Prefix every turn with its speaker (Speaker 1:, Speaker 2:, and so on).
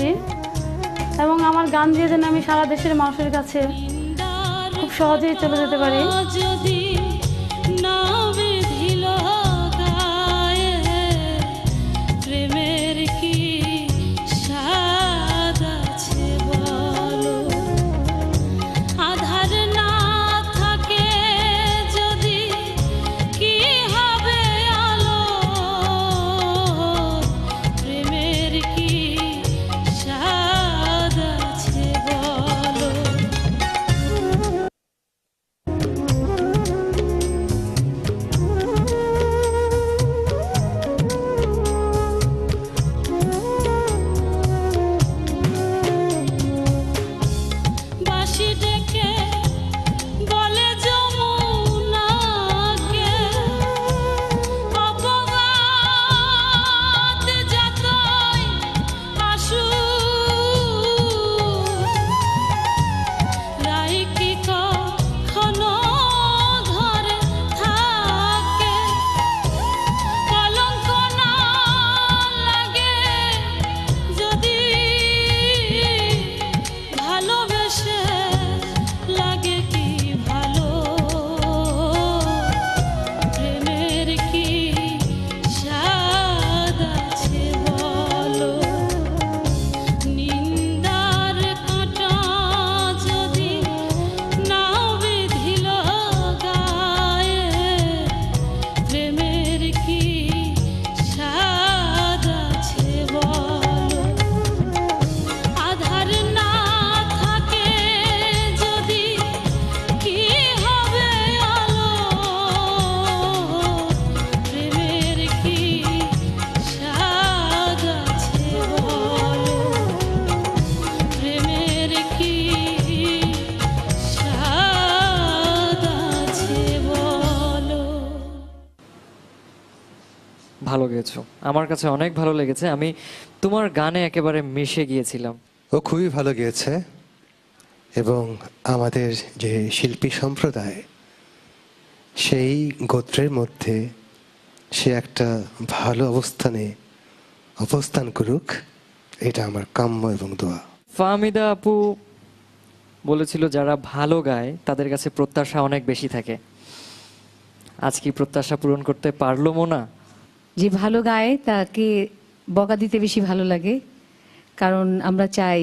Speaker 1: ভালোবাসি এবং আমার গান দিয়ে যেন আমি সারা দেশের মানুষের কাছে খুব সহজেই চলে যেতে পারি।
Speaker 2: যদি না বেঁধিল গায়ে, প্রেমের কি স্বাদ আছে বলো। আধার না থাকে যদি কি হবে আলো, প্রেমের কি স্বাদ আছে বলো। বাঁশি ডেকে বলে যমুনাকে, অপবাদ যতই আসুক, রাই কি কখনো ধরে থাকে, কলঙ্ক না লাগে যদি ভালোবেসে লাগে কি ভালো, প্রেমের কি স্বাদ আছে বলো। নিন্দার কাঁটা যদি না বিঁধিল গায়ে, প্রেমের কি স্বাদ আছে বলো। আধার না থাকে যদি কি হবে আলো, প্রেমের কি স্বাদ আছে বলো, প্রেমের কি স্বাদ আছে বলো।
Speaker 3: ভালো গেয়েছো, আমার কাছে অনেক ভালো লেগেছে। আমি তোমার গানে একেবারে মিশে গিয়েছিলাম।
Speaker 4: ও খুবই ভালো গেয়েছে এবং আমাদের যে শিল্পী সম্প্রদায় সেই গোত্রের মধ্যে সে একটা ভালো অবস্থানে অবস্থান করুক, এটা আমার কাম্য এবং দোয়া।
Speaker 3: ফাহমিদা আপু বলেছিল যারা ভালো গায় তাদের কাছে প্রত্যাশা অনেক বেশি থাকে। আজ কি প্রত্যাশা পূরণ করতে পারলো মোনা?
Speaker 5: যে ভালো গায় তাকে বকা দিতে বেশি ভালো লাগে, কারণ আমরা চাই